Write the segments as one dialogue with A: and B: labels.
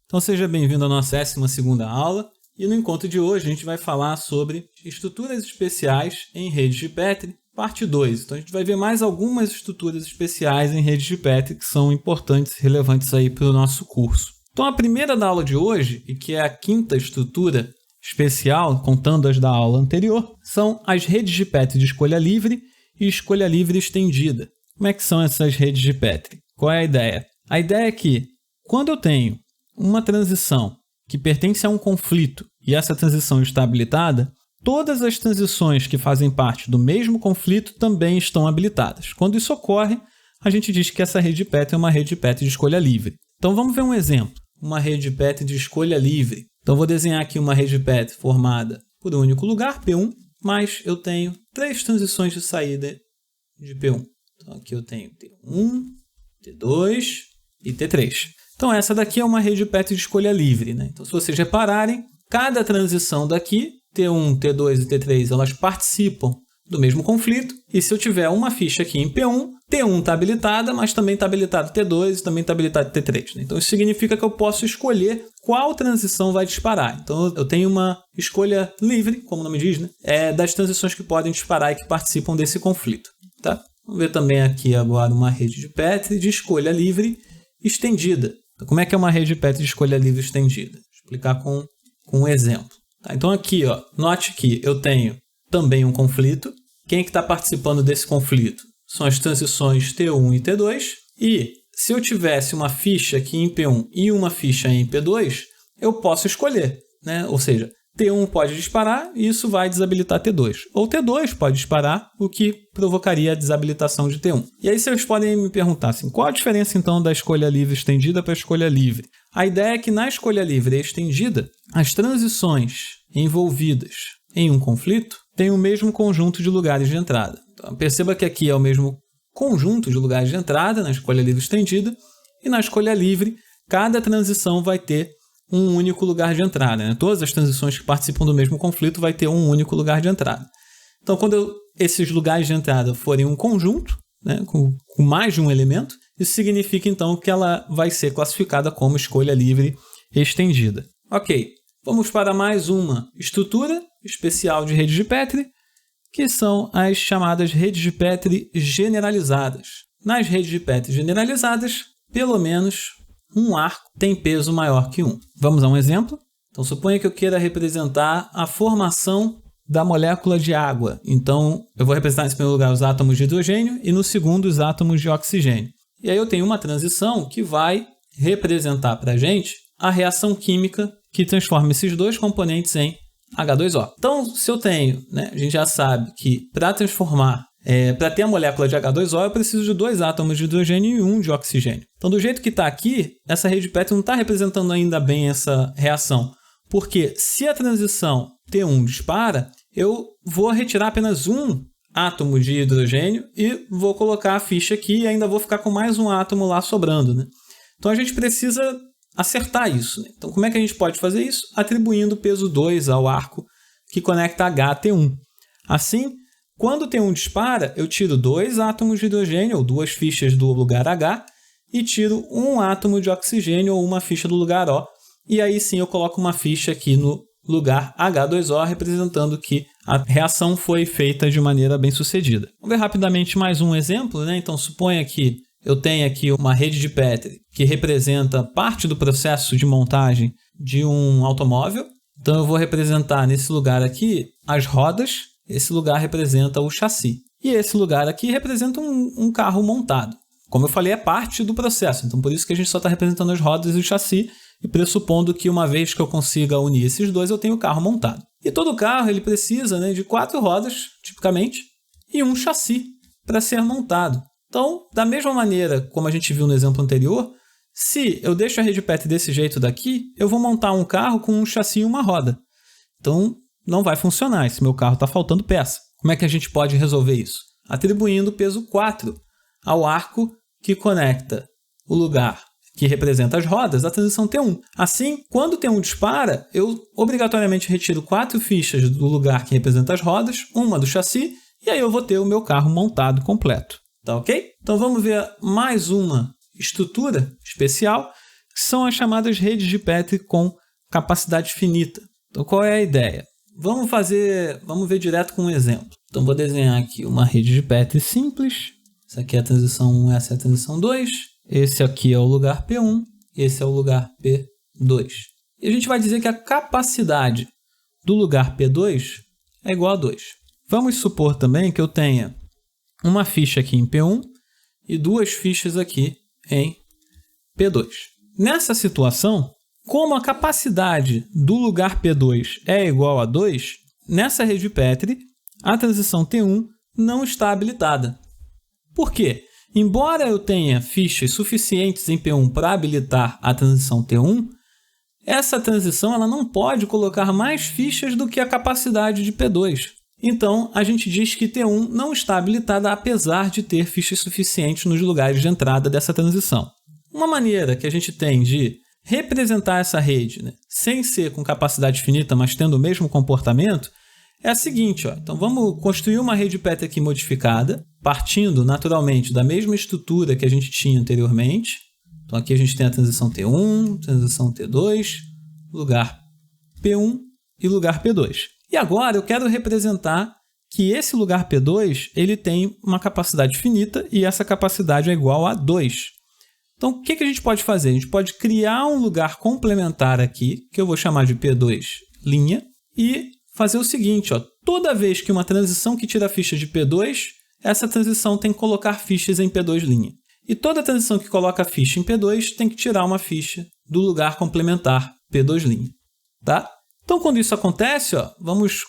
A: Então seja bem-vindo à nossa 12ª aula e no encontro de hoje a gente vai falar sobre estruturas especiais em redes de Petri, parte 2. Então a gente vai ver mais algumas estruturas especiais em redes de Petri que são importantes e relevantes aí para o nosso curso. Então a primeira da aula de hoje, e que é a 5ª estrutura especial, contando as da aula anterior, são as redes de Petri de escolha livre e escolha livre estendida. Como é que são essas redes de Petri? Qual é a ideia? A ideia é que quando eu tenho uma transição que pertence a um conflito e essa transição está habilitada, todas as transições que fazem parte do mesmo conflito também estão habilitadas. Quando isso ocorre, a gente diz que essa rede de Petri é uma rede de Petri de escolha livre. Então vamos ver um exemplo. Uma rede de Petri de escolha livre. Então vou desenhar aqui uma rede de Petri formada por um único lugar, P1, mas eu tenho 3 transições de saída de P1. Então aqui eu tenho T1, T2 e T3. Então essa daqui é uma rede de Petri de escolha livre, né? Então se vocês repararem, cada transição daqui, T1, T2 e T3, elas participam do mesmo conflito. E se eu tiver uma ficha aqui em P1, T1 está habilitada, mas também está habilitado T2 e também está habilitado T3. Né? Então isso significa que eu posso escolher qual transição vai disparar. Então eu tenho uma escolha livre, como o nome diz, né? Das transições que podem disparar e que participam desse conflito. Tá? Vamos ver também aqui agora uma rede de Petri de escolha livre estendida. Então, como é que é uma rede de Petri de escolha livre estendida? Vou explicar com um exemplo. Tá? Então aqui, ó, note que eu tenho também um conflito. Quem é que está participando desse conflito? São as transições T1 e T2. E se eu tivesse uma ficha aqui em P1 e uma ficha em P2, eu posso escolher, né? Ou seja, T1 pode disparar e isso vai desabilitar T2. Ou T2 pode disparar, o que provocaria a desabilitação de T1. E aí vocês podem me perguntar assim, qual a diferença então da escolha livre estendida para a escolha livre? A ideia é que na escolha livre estendida, as transições envolvidas em um conflito têm o mesmo conjunto de lugares de entrada. Então, perceba que aqui é o mesmo conjunto de lugares de entrada na escolha livre estendida e na escolha livre, cada transição vai ter um único lugar de entrada. Né? Todas as transições que participam do mesmo conflito vai ter um único lugar de entrada. Então, quando esses lugares de entrada forem um conjunto, né, com mais de um elemento, isso significa então que ela vai ser classificada como escolha livre estendida. Ok, vamos para mais uma estrutura especial de rede de Petri, que são as chamadas redes de Petri generalizadas. Nas redes de Petri generalizadas, pelo menos um arco tem peso maior que 1. Vamos a um exemplo? Então, suponha que eu queira representar a formação da molécula de água. Então, eu vou representar nesse primeiro lugar os átomos de hidrogênio e no segundo os átomos de oxigênio. E aí eu tenho uma transição que vai representar para a gente a reação química que transforma esses dois componentes em H2O. Então, se eu tenho, né, a gente já sabe que para ter a molécula de H2O, eu preciso de 2 átomos de hidrogênio e 1 de oxigênio. Então, do jeito que está aqui, essa rede de Petri não está representando ainda bem essa reação. Porque se a transição T1 dispara, eu vou retirar apenas 1 átomo de hidrogênio e vou colocar a ficha aqui e ainda vou ficar com mais um átomo lá sobrando. Né? Então, a gente precisa acertar isso. Né? Então, como é que a gente pode fazer isso? Atribuindo peso 2 ao arco que conecta H a T1. Assim, quando T1 dispara, eu tiro 2 átomos de hidrogênio, ou 2 fichas do lugar H, e tiro 1 átomo de oxigênio, ou uma ficha do lugar O. E aí sim eu coloco uma ficha aqui no lugar H2O, representando que a reação foi feita de maneira bem sucedida. Vamos ver rapidamente mais um exemplo. Né? Então, suponha que eu tenho aqui uma rede de Petri que representa parte do processo de montagem de um automóvel. Então, eu vou representar nesse lugar aqui as rodas. Esse lugar representa o chassi. E esse lugar aqui representa um carro montado. Como eu falei, é parte do processo. Então, por isso que a gente só está representando as rodas e o chassi e pressupondo que uma vez que eu consiga unir esses dois, eu tenho o carro montado. E todo carro ele precisa, né, de 4 rodas, tipicamente, e um chassi para ser montado. Então, da mesma maneira como a gente viu no exemplo anterior, se eu deixo a rede Petri desse jeito daqui, eu vou montar um carro com um chassi e uma roda. Então, não vai funcionar, esse meu carro está faltando peça. Como é que a gente pode resolver isso? Atribuindo peso 4 ao arco que conecta o lugar que representa as rodas, a transição T1. Assim, quando T1 dispara, eu obrigatoriamente retiro 4 fichas do lugar que representa as rodas, uma do chassi, e aí eu vou ter o meu carro montado completo. Tá ok? Então vamos ver mais uma estrutura especial. que são as chamadas redes de Petri com capacidade finita. Então, qual é a ideia? Vamos ver direto com um exemplo. Então, vou desenhar aqui uma rede de Petri simples. Essa aqui é a transição 1, essa é a transição 2. Esse aqui é o lugar P1, esse é o lugar P2. E a gente vai dizer que a capacidade do lugar P2 é igual a 2. Vamos supor também que eu tenha uma ficha aqui em P1 e duas fichas aqui em P2. Nessa situação, como a capacidade do lugar P2 é igual a 2, nessa rede Petri, a transição T1 não está habilitada. Por quê? Embora eu tenha fichas suficientes em P1 para habilitar a transição T1, essa transição ela não pode colocar mais fichas do que a capacidade de P2. Então, a gente diz que T1 não está habilitada apesar de ter fichas suficientes nos lugares de entrada dessa transição. Uma maneira que a gente tem de representar essa rede, né, sem ser com capacidade finita, mas tendo o mesmo comportamento, é a seguinte. Então, vamos construir uma rede Petri aqui modificada, partindo naturalmente da mesma estrutura que a gente tinha anteriormente. Então, aqui a gente tem a transição T1, transição T2, lugar P1 e lugar P2. E agora eu quero representar que esse lugar P2 ele tem uma capacidade finita e essa capacidade é igual a 2. Então, o que a gente pode fazer? A gente pode criar um lugar complementar aqui, que eu vou chamar de P2', e fazer o seguinte. Toda vez que uma transição que tira ficha de P2, essa transição tem que colocar fichas em P2'. E toda transição que coloca ficha em P2 tem que tirar uma ficha do lugar complementar P2'. Tá? Então, quando isso acontece, vamos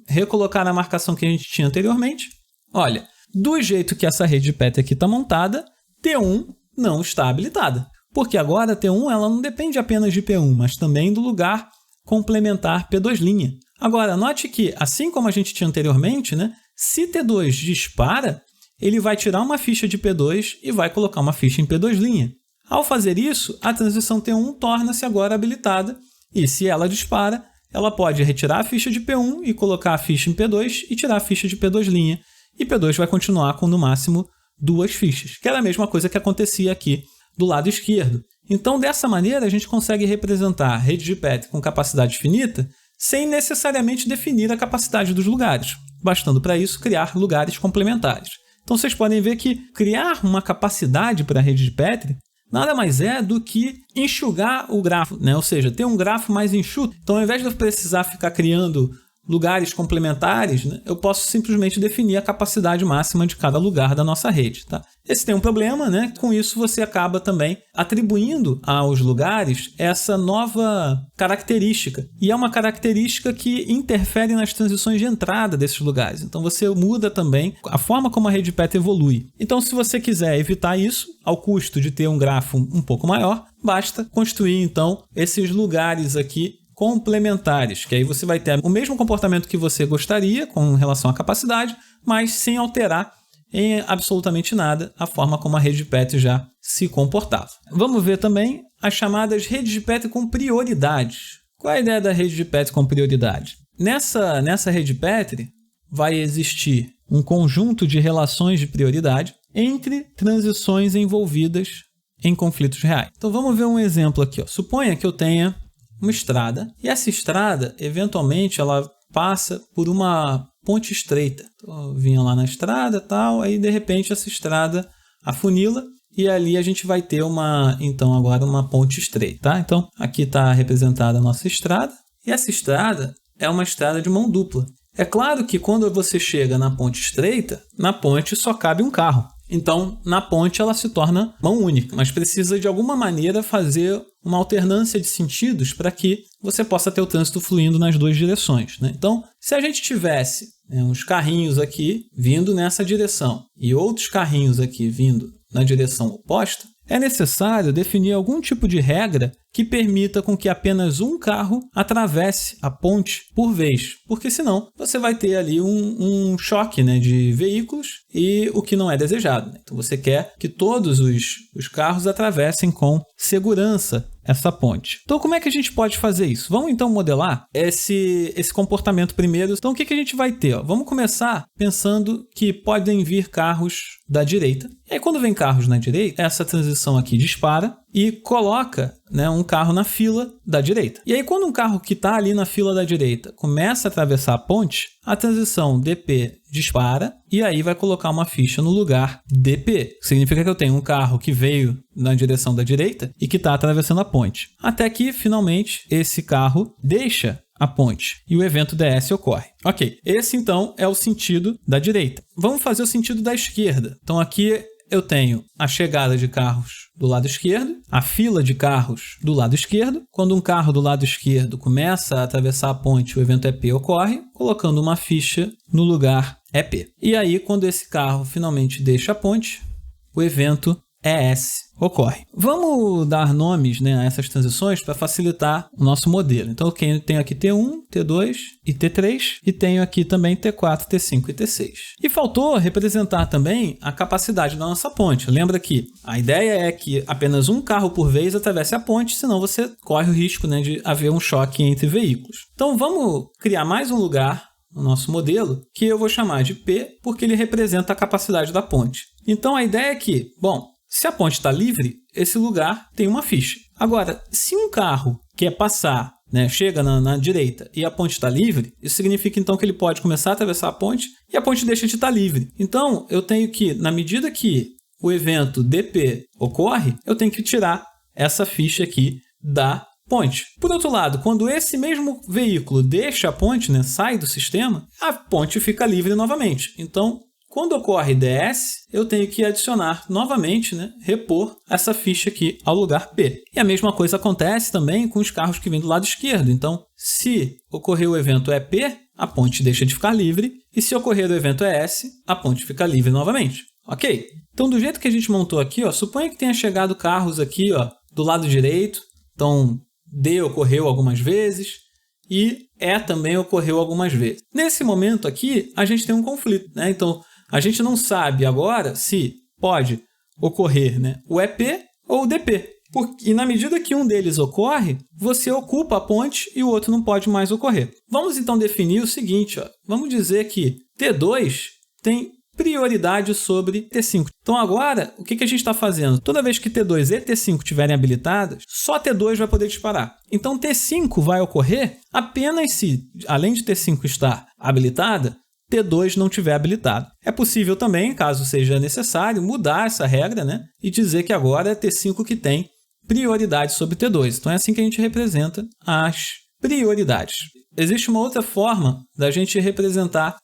A: recolocar a marcação que a gente tinha anteriormente. Olha, do jeito que essa rede de Petri aqui está montada, T1 não está habilitada. Porque agora a T1 ela não depende apenas de P1, mas também do lugar complementar P2'. Agora, note que, assim como a gente tinha anteriormente, né, se T2 dispara, ele vai tirar uma ficha de P2 e vai colocar uma ficha em P2'. Ao fazer isso, a transição T1 torna-se agora habilitada e, se ela dispara, ela pode retirar a ficha de P1 e colocar a ficha em P2 e tirar a ficha de P2'. E P2 vai continuar com, no máximo, duas fichas, que era a mesma coisa que acontecia aqui do lado esquerdo. Então, dessa maneira, a gente consegue representar a rede de Petri com capacidade finita sem necessariamente definir a capacidade dos lugares, bastando para isso criar lugares complementares. Então, vocês podem ver que criar uma capacidade para a rede de Petri nada mais é do que enxugar o grafo, né? Ou seja, ter um grafo mais enxuto. Então, ao invés de eu precisar ficar criando lugares complementares, né, eu posso simplesmente definir a capacidade máxima de cada lugar da nossa rede. Tá? Esse tem um problema, né? Com isso você acaba também atribuindo aos lugares essa nova característica. E é uma característica que interfere nas transições de entrada desses lugares. Então você muda também a forma como a rede Petri evolui. Então, se você quiser evitar isso, ao custo de ter um grafo um pouco maior, basta construir então esses lugares aqui complementares, que aí você vai ter o mesmo comportamento que você gostaria com relação à capacidade, mas sem alterar em absolutamente nada a forma como a rede de Petri já se comportava. Vamos ver também as chamadas redes de Petri com prioridades. Qual é a ideia da rede de Petri com prioridade? Nessa rede de Petri vai existir um conjunto de relações de prioridade entre transições envolvidas em conflitos reais. Então vamos ver um exemplo aqui. Suponha que eu tenha uma estrada, e essa estrada, eventualmente, ela passa por uma ponte estreita. Então, eu vinha lá na estrada, aí de repente essa estrada afunila, e ali a gente vai ter agora uma ponte estreita. Tá? Então, aqui está representada a nossa estrada, e essa estrada é uma estrada de mão dupla. É claro que quando você chega na ponte estreita, na ponte só cabe um carro. Então, na ponte ela se torna mão única, mas precisa de alguma maneira fazer uma alternância de sentidos para que você possa ter o trânsito fluindo nas duas direções. Né? Então, se a gente tivesse uns carrinhos aqui vindo nessa direção e outros carrinhos aqui vindo na direção oposta, é necessário definir algum tipo de regra que permita com que apenas um carro atravesse a ponte por vez, porque senão você vai ter ali um choque, né, de veículos e o que não é desejado. Então você quer que todos os carros atravessem com segurança essa ponte. Então como é que a gente pode fazer isso? Vamos então modelar esse comportamento primeiro. Então o que a gente vai ter? Vamos começar pensando que podem vir carros da direita. E aí quando vem carros na direita, essa transição aqui dispara e coloca, né, um carro na fila da direita. E aí, quando um carro que está ali na fila da direita começa a atravessar a ponte, a transição DP dispara e aí vai colocar uma ficha no lugar DP. Significa que eu tenho um carro que veio na direção da direita e que está atravessando a ponte. Até que, finalmente, esse carro deixa a ponte e o evento DS ocorre. Ok, esse então é o sentido da direita. Vamos fazer o sentido da esquerda. Então aqui eu tenho a chegada de carros do lado esquerdo, a fila de carros do lado esquerdo. Quando um carro do lado esquerdo começa a atravessar a ponte, o evento EP ocorre, colocando uma ficha no lugar EP. E aí, quando esse carro finalmente deixa a ponte, o evento ES ocorre. Vamos dar nomes, né, a essas transições para facilitar o nosso modelo. Então, eu tenho aqui T1, T2 e T3 e tenho aqui também T4, T5 e T6. E faltou representar também a capacidade da nossa ponte. Lembra que a ideia é que apenas um carro por vez atravesse a ponte, senão você corre o risco, né, de haver um choque entre veículos. Então, vamos criar mais um lugar no nosso modelo que eu vou chamar de P, porque ele representa a capacidade da ponte. Então, a ideia é que, bom, se a ponte está livre, esse lugar tem uma ficha. Agora, se um carro quer passar, né, chega na direita e a ponte está livre, isso significa então que ele pode começar a atravessar a ponte e a ponte deixa de estar livre. Então, eu tenho que, na medida que o evento DP ocorre, eu tenho que tirar essa ficha aqui da ponte. Por outro lado, quando esse mesmo veículo deixa a ponte, né, sai do sistema, a ponte fica livre novamente. Então, quando ocorre DS, eu tenho que adicionar novamente, né, repor essa ficha aqui ao lugar P. E a mesma coisa acontece também com os carros que vêm do lado esquerdo. Então, se ocorrer o evento EP, a ponte deixa de ficar livre. E se ocorrer o evento ES, a ponte fica livre novamente. Ok? Então, do jeito que a gente montou aqui, ó, suponha que tenha chegado carros aqui, ó, do lado direito. Então, D ocorreu algumas vezes e E também ocorreu algumas vezes. Nesse momento aqui, a gente tem um conflito, né? Então, a gente não sabe agora se pode ocorrer, né, o EP ou o DP. E na medida que um deles ocorre, você ocupa a ponte e o outro não pode mais ocorrer. Vamos então definir o seguinte, ó. Vamos dizer que T2 tem prioridade sobre T5. Então agora, o que a gente está fazendo? Toda vez que T2 e T5 estiverem habilitadas, só T2 vai poder disparar. Então T5 vai ocorrer apenas se, além de T5 estar habilitada, T2 não tiver habilitado. É possível também, caso seja necessário, mudar essa regra, né, e dizer que agora é T5 que tem prioridade sobre T2. Então é assim que a gente representa as prioridades. Existe uma outra forma da gente representar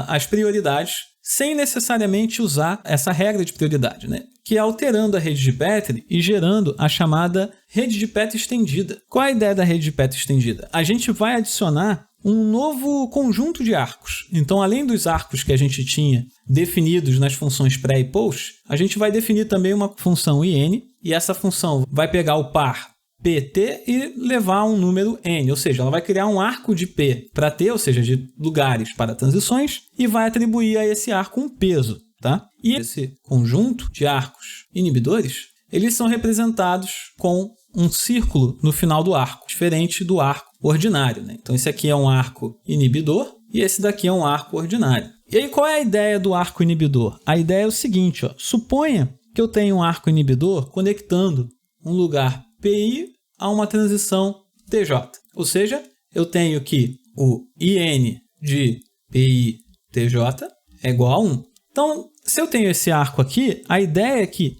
A: as prioridades sem necessariamente usar essa regra de prioridade, né, que é alterando a rede de Petri e gerando a chamada rede de Petri estendida. Qual é a ideia da rede de Petri estendida? A gente vai adicionar um novo conjunto de arcos. Então, além dos arcos que a gente tinha definidos nas funções pré e post, a gente vai definir também uma função in, e essa função vai pegar o par pt e levar um número n, ou seja, ela vai criar um arco de p para t, ou seja, de lugares para transições, e vai atribuir a esse arco um peso, tá? E esse conjunto de arcos inibidores, eles são representados com um círculo no final do arco, diferente do arco ordinário, né? Então, esse aqui é um arco inibidor e esse daqui é um arco ordinário. E aí, qual é a ideia do arco inibidor? A ideia é o seguinte, ó, suponha que eu tenho um arco inibidor conectando um lugar PI a uma transição TJ. Ou seja, eu tenho que o IN de PI TJ é igual a 1. Então, se eu tenho esse arco aqui, a ideia é que,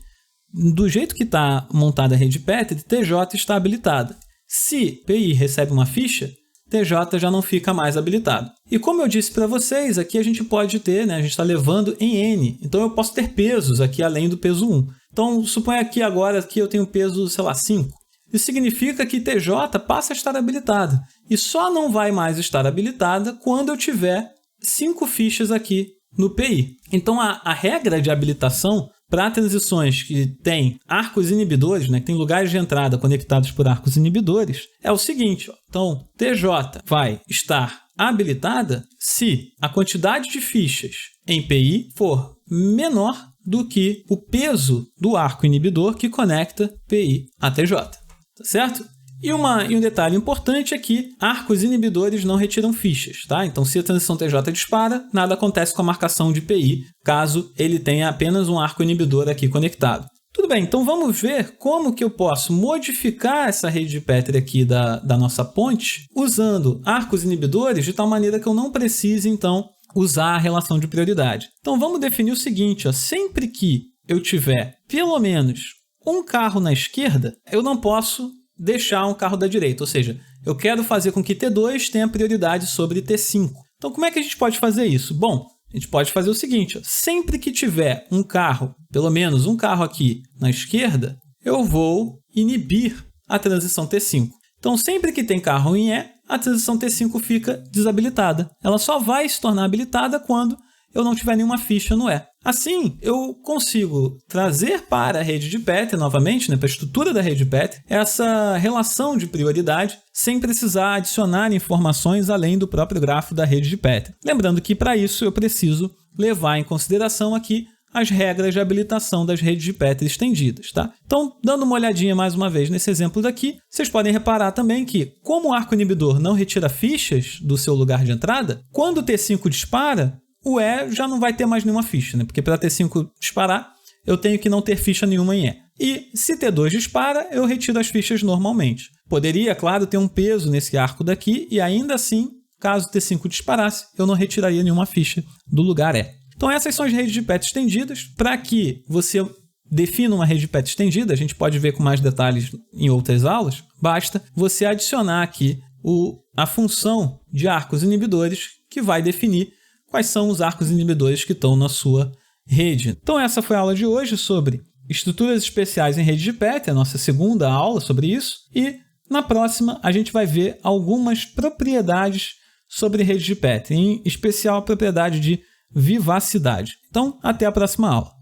A: do jeito que está montada a rede Petri, TJ está habilitada. Se PI recebe uma ficha, TJ já não fica mais habilitado. E como eu disse para vocês, aqui a gente pode ter, né, a gente está levando em N, então eu posso ter pesos aqui além do peso 1. Então, suponha que agora aqui eu tenho peso, sei lá, 5. Isso significa que TJ passa a estar habilitada. E só não vai mais estar habilitada quando eu tiver 5 fichas aqui no PI. Então, a regra de habilitação para transições que têm arcos inibidores, né, que tem lugares de entrada conectados por arcos inibidores, é o seguinte, ó. Então, TJ vai estar habilitada se a quantidade de fichas em PI for menor do que o peso do arco inibidor que conecta PI a TJ. Tá certo? E um detalhe importante é que arcos inibidores não retiram fichas, tá? Então, se a transição TJ dispara, nada acontece com a marcação de PI, caso ele tenha apenas um arco inibidor aqui conectado. Tudo bem, então vamos ver como que eu posso modificar essa rede de Petri aqui da nossa ponte usando arcos inibidores de tal maneira que eu não precise, então, usar a relação de prioridade. Então vamos definir o seguinte, ó, sempre que eu tiver pelo menos um carro na esquerda, eu não posso deixar um carro da direita, ou seja, eu quero fazer com que T2 tenha prioridade sobre T5. Então como é que a gente pode fazer isso? Bom, a gente pode fazer o seguinte, ó, sempre que tiver um carro, pelo menos um carro aqui na esquerda, eu vou inibir a transição T5. Então sempre que tem carro em E, a transição T5 fica desabilitada. Ela só vai se tornar habilitada quando eu não tiver nenhuma ficha no E. Assim, eu consigo trazer para a rede de Petri, novamente, para a estrutura da rede de Petri, essa relação de prioridade sem precisar adicionar informações além do próprio grafo da rede de Petri. Lembrando que, para isso, eu preciso levar em consideração aqui as regras de habilitação das redes de Petri estendidas, tá? Então, dando uma olhadinha mais uma vez nesse exemplo daqui, vocês podem reparar também que, como o arco inibidor não retira fichas do seu lugar de entrada, quando o T5 dispara, o E já não vai ter mais nenhuma ficha, né? Porque para T5 disparar, eu tenho que não ter ficha nenhuma em E. E se T2 dispara, eu retiro as fichas normalmente. Poderia, claro, ter um peso nesse arco daqui e ainda assim, caso T5 disparasse, eu não retiraria nenhuma ficha do lugar E. Então essas são as redes de Petri estendidas. Para que você defina uma rede de Petri estendida, a gente pode ver com mais detalhes em outras aulas, basta você adicionar aqui a função de arcos inibidores que vai definir quais são os arcos inibidores que estão na sua rede. Então essa foi a aula de hoje sobre estruturas especiais em rede de Petri, a nossa segunda aula sobre isso, e na próxima a gente vai ver algumas propriedades sobre rede de Petri, em especial a propriedade de vivacidade. Então, até a próxima aula.